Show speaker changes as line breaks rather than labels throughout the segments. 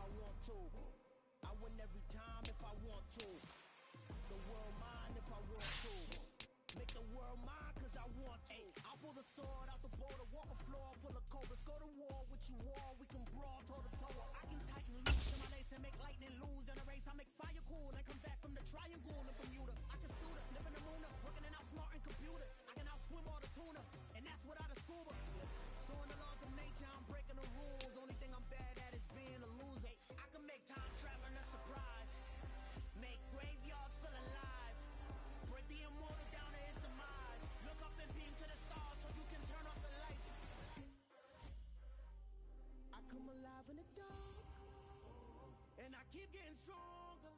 I want to. I win every time if I want to. The world mine if I want to. Make the world mine cause I want to. I'll pull the sword out the border, walk a floor full of cobras. Go to war with you all, we can brawl toe to toe. I can tighten loose to my lace and make lightning lose. In a race I make fire cool and come back from the triangle in Bermuda. I can suit up, live in the moon up, working and outsmarting computers. I can outswim all the tuna, and that's without a scuba. So in the laws of nature, I'm breaking the rules. Only thing I'm bad at is being a loser. I can make time traveling a surprise. Make graveyards feel alive. Break the immortal down to his demise. Look up and beam to the stars so you can turn off the lights. I come alive in the dark, and I keep getting stronger.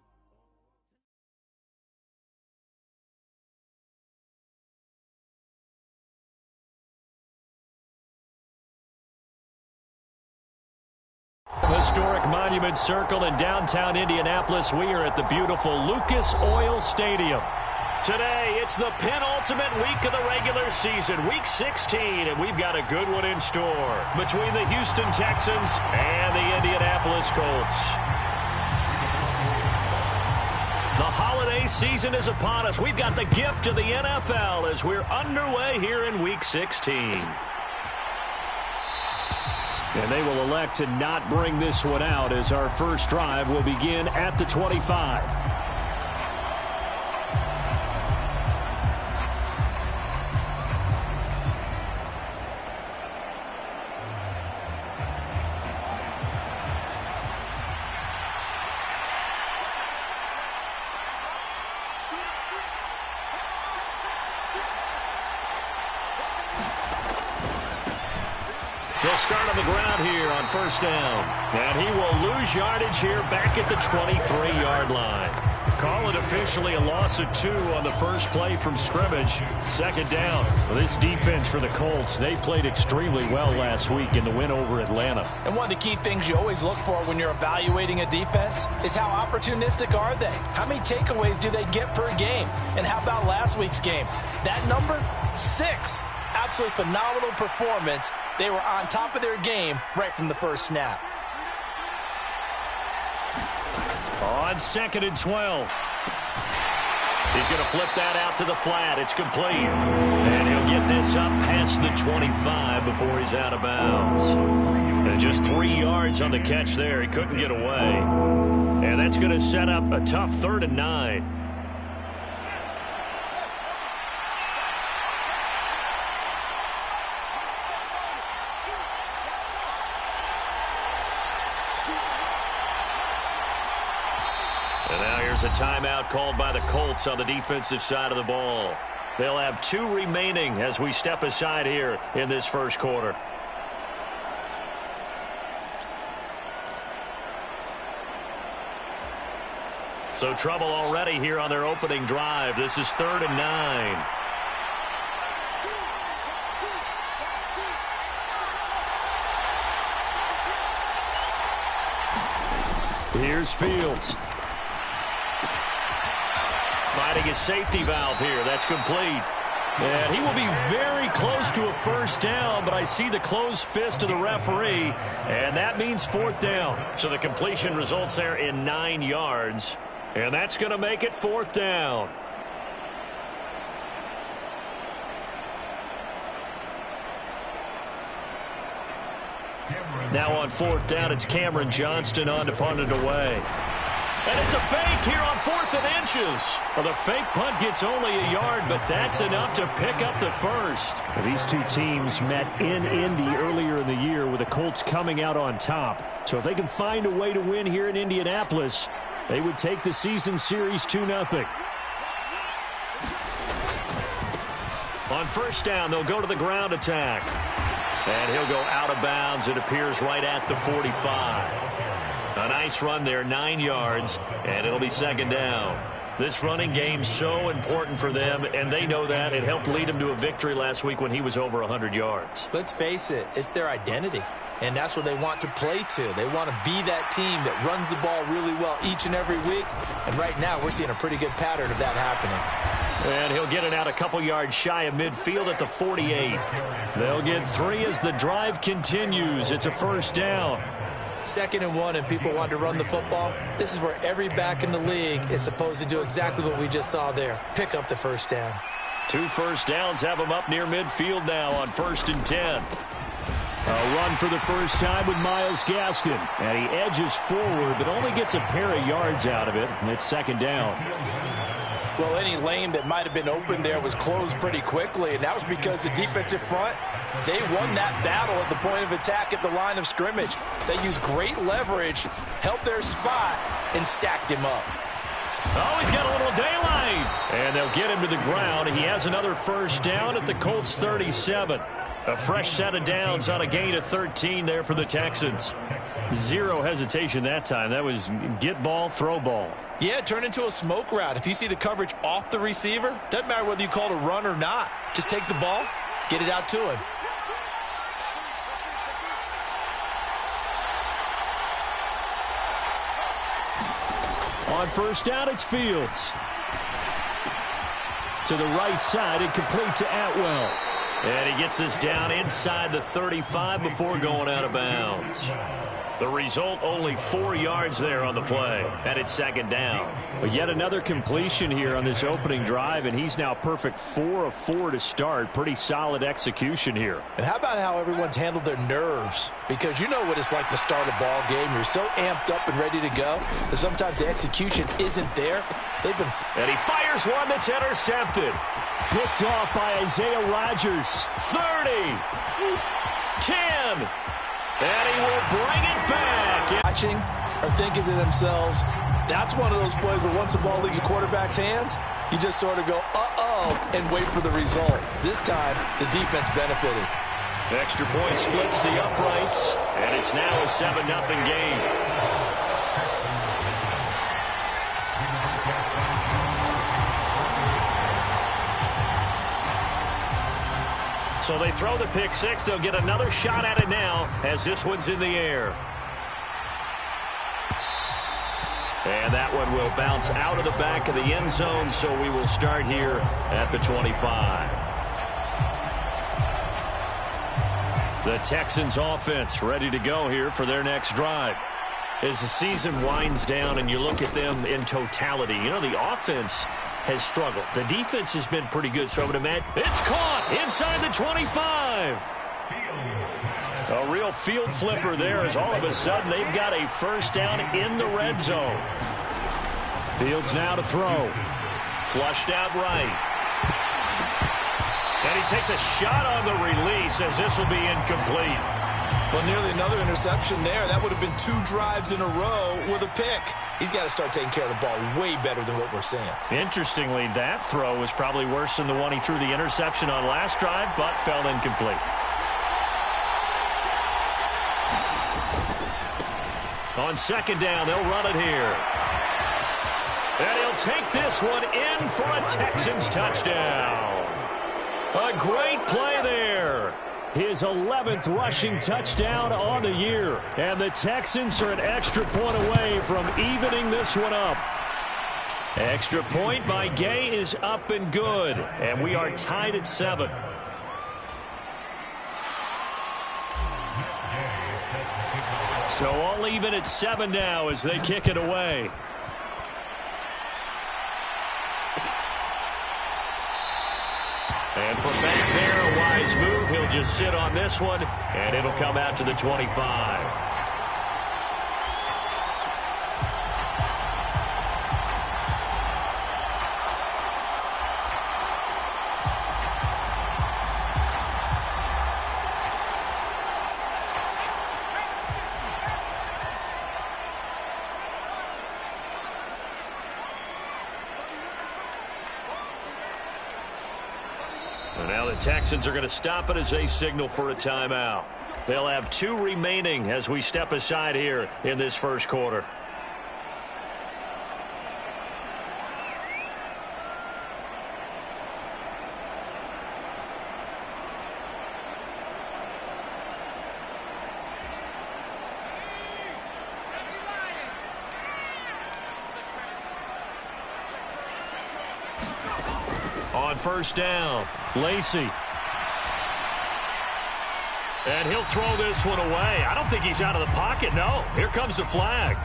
Historic Monument Circle in downtown Indianapolis. We are at the beautiful Lucas Oil Stadium. Today, it's the penultimate week of the regular season, week 16, and we've got a good one in store between the Houston Texans and the Indianapolis Colts. The holiday season is upon us. We've got the gift of the NFL as we're underway here in week 16. And they will elect to not bring this one out as our first drive will begin at the 25. He'll start on the ground here on first down. And he will lose yardage here back at the 23-yard line. Call it officially a loss of 2 on the first play from scrimmage. Second down.
Well, this defense for the Colts, they played extremely well last week in the win over Atlanta.
And one of the key things you always look for when you're evaluating a defense is how opportunistic are they? How many takeaways do they get per game? And how about last week's game? That number? 6. Absolutely phenomenal performance. They were on top of their game right from the first snap.
On 2nd and 12. He's going to flip that out to the flat. It's complete. And he'll get this up past the 25 before he's out of bounds. And just 3 yards on the catch there. He couldn't get away. And that's going to set up a tough 3rd and 9. And now here's a timeout called by the Colts on the defensive side of the ball. They'll have 2 remaining as we step aside here in this first quarter. So trouble already here on their opening drive. This is 3rd and 9. Here's Fields. Finding his safety valve here. That's complete. And he will be very close to a first down, but I see the closed fist of the referee, and that means 4th down. So the completion results there in 9 yards, and that's going to make it 4th down. Now on 4th down, it's Cameron Johnston on to punt it away. And it's a fake here on 4th and inches. Well, the fake punt gets only a yard, but that's enough to pick up the first.
These two teams met in Indy earlier in the year with the Colts coming out on top. So if they can find a way to win here in Indianapolis, they would take the season series 2-0.
On first down, they'll go to the ground attack. And he'll go out of bounds, it appears, right at the 45. A nice run there, 9 yards, and it'll be 2nd down. This running game's so important for them, and they know that. It helped lead them to a victory last week when he was over 100 yards.
Let's face it, it's their identity, and that's what they want to play to. They want to be that team that runs the ball really well each and every week, and right now we're seeing a pretty good pattern of that happening.
And he'll get it out a couple yards shy of midfield at the 48. They'll get 3 as the drive continues. It's a first down.
2nd and 1 and people want to run the football, this is where every back in the league is supposed to do exactly what we just saw there. Pick up the first down.
2 first downs have him up near midfield now on 1st and 10.
A run for the first time with Myles Gaskin. And he edges forward, but only gets a pair of yards out of it. And it's 2nd down.
Well, any lane that might have been open there was closed pretty quickly, and that was because the defensive front, they won that battle at the point of attack at the line of scrimmage. They used great leverage, held their spot, and stacked him up.
Oh, he's got a little daylight. And they'll get him to the ground. He has another first down at the Colts 37. A fresh set of downs on a gain of 13 there for the Texans. Zero hesitation that time. That was get ball, throw ball.
Yeah, turn into a smoke route. If you see the coverage off the receiver, doesn't matter whether you call it a run or not. Just take the ball, get it out to him.
On first down, it's Fields. To the right side and complete to Atwell.
And he gets us down inside the 35 before going out of bounds. The result, only 4 yards there on the play. And it's 2nd down.
But yet another completion here on this opening drive, and he's now perfect 4 of 4 to start. Pretty solid execution here.
And how about how everyone's handled their nerves? Because you know what it's like to start a ball game. You're so amped up and ready to go that sometimes the execution isn't there.
And he fires one that's intercepted.
Picked off by Isaiah Rodgers.
30. 10. And he will bring it back.
Watching or thinking to themselves, that's one of those plays where once the ball leaves the quarterback's hands, you just sort of go, uh-oh, and wait for the result. This time, the defense benefited.
Extra point splits the uprights, and it's now a 7-0 game. So they throw the pick six. They'll get another shot at it now as this one's in the air. And that one will bounce out of the back of the end zone, so we will start here at the 25. The Texans offense ready to go here for their next drive. As the season winds down and you look at them in totality, you know, the offense has struggled. The defense has been pretty good, so I would imagine it's caught inside the 25. A real field flipper there as all of a sudden they've got a first down in the red zone.
Fields now to throw.
Flushed out right. And he takes a shot on the release as this will be incomplete.
Well, nearly another interception there. That would have been 2 drives in a row with a pick. He's got to start taking care of the ball way better than what we're seeing.
Interestingly, that throw was probably worse than the one he threw the interception on last drive, but fell incomplete. On second down, they'll run it here. And he'll take this one in for a Texans touchdown. A great play there.
His 11th rushing touchdown on the year. And the Texans are an extra point away from evening this one up.
Extra point by Gay is up and good. And we are tied at 7. So all even at 7 now as they kick it away. And from back there, a wise move. He'll just sit on this one, and it'll come out to the 25. And now the Texans are going to stop it as they signal for a timeout. They'll have 2 remaining as we step aside here in this first quarter. On first down, Lacey. And he'll throw this one away. I don't think he's out of the pocket, no. Here comes the flag.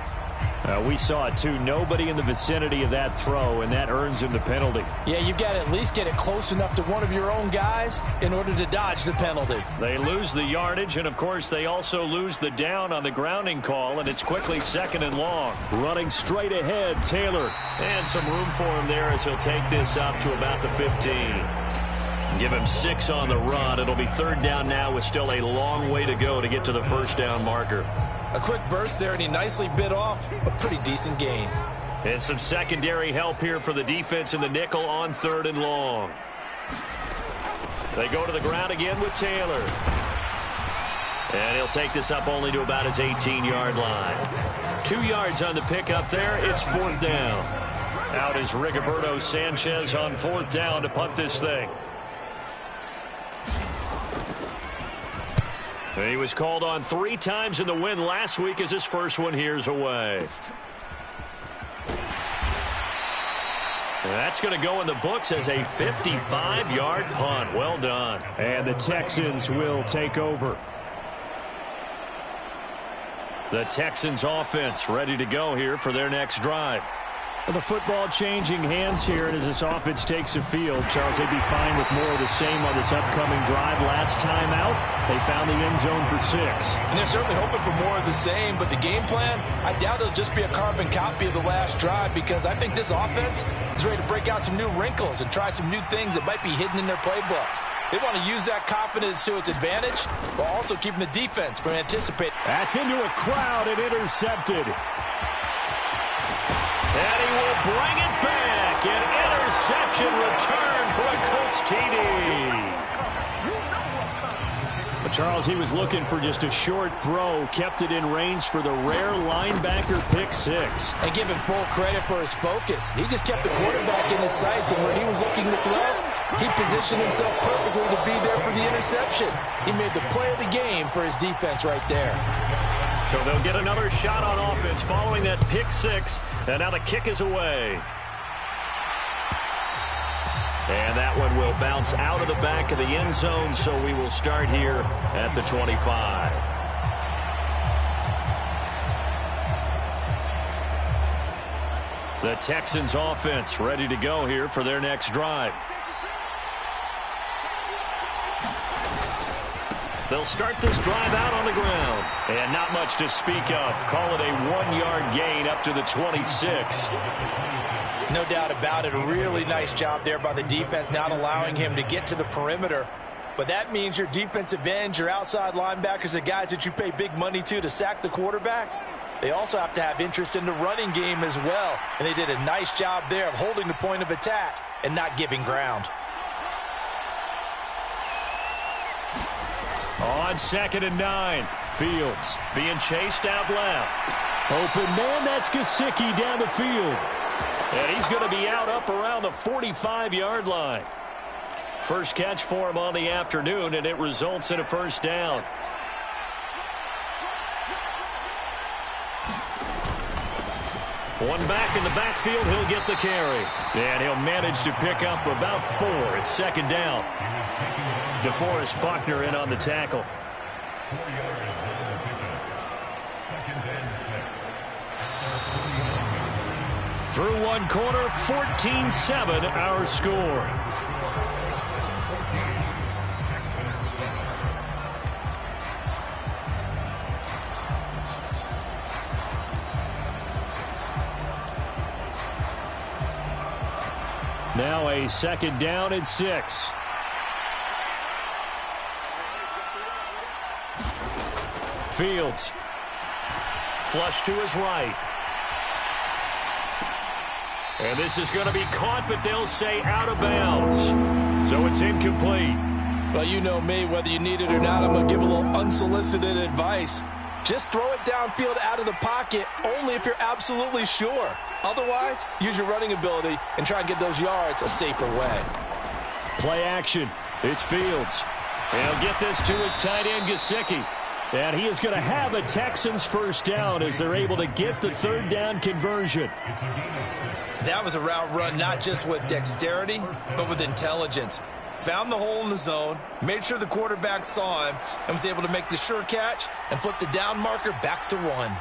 We saw it, too. Nobody in the vicinity of that throw, and that earns him the penalty.
Yeah, you've got to at least get it close enough to one of your own guys in order to dodge the penalty.
They lose the yardage, and, of course, they also lose the down on the grounding call, and it's quickly 2nd and long.
Running straight ahead, Taylor.
And some room for him there as he'll take this up to about the 15. Give him 6 on the run. It'll be 3rd down now with still a long way to go to get to the 1st down marker.
A quick burst there, and he nicely bit off a pretty decent gain.
And some secondary help here for the defense in the nickel on 3rd and long. They go to the ground again with Taylor. And he'll take this up only to about his 18-yard line. 2 yards on the pickup there. It's 4th down. Out is Rigoberto Sanchez on 4th down to punt this thing. He was called on 3 times in the win last week as his first one here's away. That's going to go in the books as a 55-yard punt. Well done.
And the Texans will take over.
The Texans offense ready to go here for their next drive.
Well, the football changing hands here, and as this offense takes the field, Charles, they'd be fine with more of the same on this upcoming drive. Last time out, they found the end zone for 6.
And they're certainly hoping for more of the same, but the game plan, I doubt it'll just be a carbon copy of the last drive, because I think this offense is ready to break out some new wrinkles and try some new things that might be hidden in their playbook. They want to use that confidence to its advantage, while also keeping the defense from anticipating.
That's into a crowd and intercepted.
And he will bring it back. An interception return for a Colts TD.
But Charles, he was looking for just a short throw, kept it in range for the rare linebacker pick 6.
And give him full credit for his focus. He just kept the quarterback in his sights, and when he was looking to throw, he positioned himself perfectly to be there for the interception. He made the play of the game for his defense right there.
So they'll get another shot on offense following that pick 6. And now the kick is away. And that one will bounce out of the back of the end zone, so we will start here at the 25. The Texans offense ready to go here for their next drive. They'll start this drive out on the ground. And not much to speak of. Call it a 1-yard gain up to the 26.
No doubt about it. A really nice job there by the defense, not allowing him to get to the perimeter. But that means your defensive ends, your outside linebackers, the guys that you pay big money to sack the quarterback, they also have to have interest in the running game as well. And they did a nice job there of holding the point of attack and not giving ground.
On 2nd and 9, Fields being chased out left.
Open man, that's Gesicki down the field.
And he's going to be out up around the 45-yard line. First catch for him on the afternoon, and it results in a 1st down. One back in the backfield, he'll get the carry. And he'll manage to pick up about 4 at 2nd down. DeForest Buckner in on the tackle. Through one quarter, 14-7 our score.
Now a 2nd down and 6. Fields.
Flush to his right. And this is going to be caught, but they'll say out of bounds. So it's incomplete.
Well, you know me, whether you need it or not, I'm going to give a little unsolicited advice. Just throw it downfield out of the pocket only if you're absolutely sure. Otherwise, use your running ability and try and get those yards a safer way.
Play action. It's Fields.
And he'll get this to his tight end, Gesicki.
And he is going to have a Texans 1st down as they're able to get the 3rd down conversion.
That was a route run not just with dexterity, but with intelligence. found the hole in the zone, made sure the quarterback saw him, and was able to make the sure catch and flip the down marker back to 1.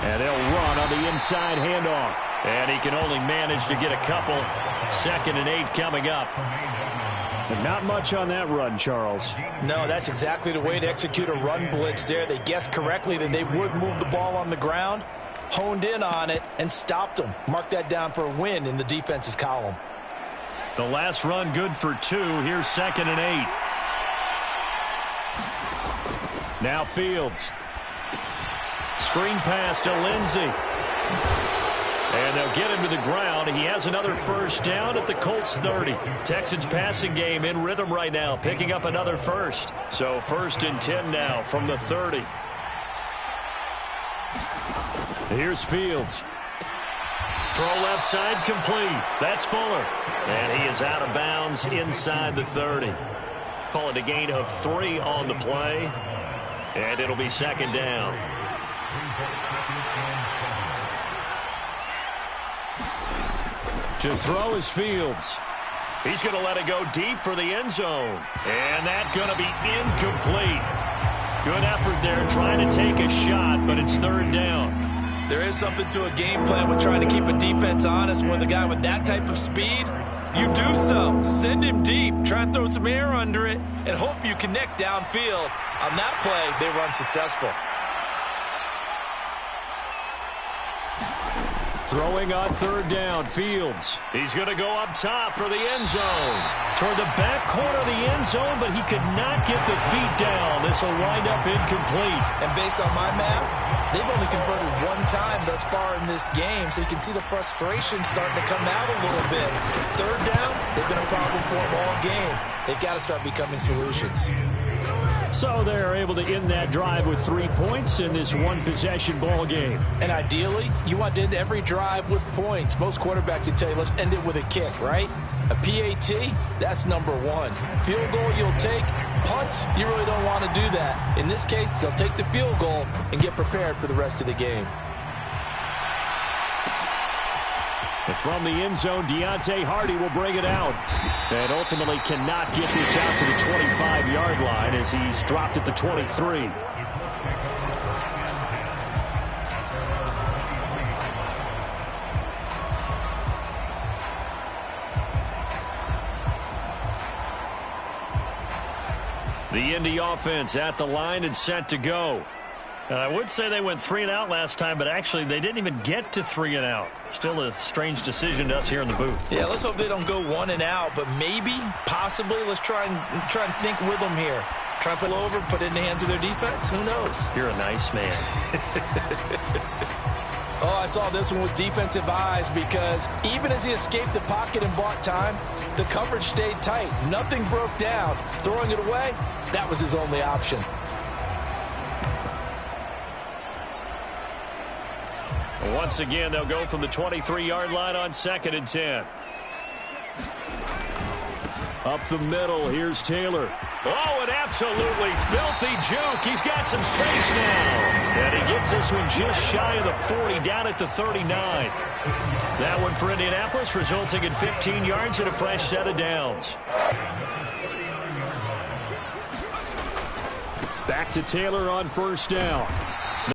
And they'll run on the inside handoff. And he can only manage to get a couple. 2nd and 8 coming up. But not much on that run, Charles.
No, that's exactly the way to execute a run blitz there. They guessed correctly that they would move the ball on the ground, honed in on it, and stopped them. Mark that down for a win in the defense's column.
The last run good for 2. Here's 2nd and 8. Now Fields. Screen pass to Lindsey. And they'll get him to the ground. He has another first down at the Colts 30. Texans passing game in rhythm right now, picking up another first. So 1st and 10 now from the 30. Here's Fields. Throw left side complete. That's Fuller. And he is out of bounds inside the 30. Call it a gain of 3 on the play. And it'll be 2nd down. To throw is Fields. He's going to let it go deep for the end zone. And that's going to be incomplete. Good effort there trying to take a shot, but it's 3rd down.
There is something to a game plan with trying to keep a defense honest. With a guy with that type of speed, you do so. Send him deep. Try and throw some air under it and hope you connect downfield. On that play, they run successful.
Throwing on 3rd down, Fields. He's going to go up top for the end zone. Toward the back corner of the end zone, but he could not get the feet down. This will wind up incomplete.
And based on my math, they've only converted 1 time thus far in this game, so you can see the frustration starting to come out a little bit. 3rd downs, they've been a problem for them all game. They've got to start becoming solutions.
So they're able to end that drive with 3 points in this one-possession ball game.
And ideally, you want to end every drive with points. Most quarterbacks would tell you, let's end it with a kick, right? A PAT, that's number 1. Field goal you'll take. Punts, you really don't want to do that. In this case, they'll take the field goal and get prepared for the rest of the game.
And from the end zone, Deontay Hardy will bring it out. And ultimately cannot get this out to the 25-yard line as he's dropped at the 23. The Indy offense at the line and set to go. I would say they went 3 and out last time, but actually they didn't even get to 3 and out. Still a strange decision to us here in the booth.
Yeah, let's hope they don't go 1 and out, but maybe, possibly, let's try and think with them here. Try and pull over, put it in the hands of their defense. Who knows?
You're a nice man.
Oh, I saw this one with defensive eyes because even as he escaped the pocket and bought time, the coverage stayed tight. Nothing broke down. Throwing it away, that was his only option.
Once again, they'll go from the 23-yard line on 2nd and 10. Up the middle, here's Taylor. Oh, an absolutely filthy juke. He's got some space now. And he gets this one just shy of the 40, down at the 39. That one for Indianapolis, resulting in 15 yards and a fresh set of downs. Back to Taylor on 1st down.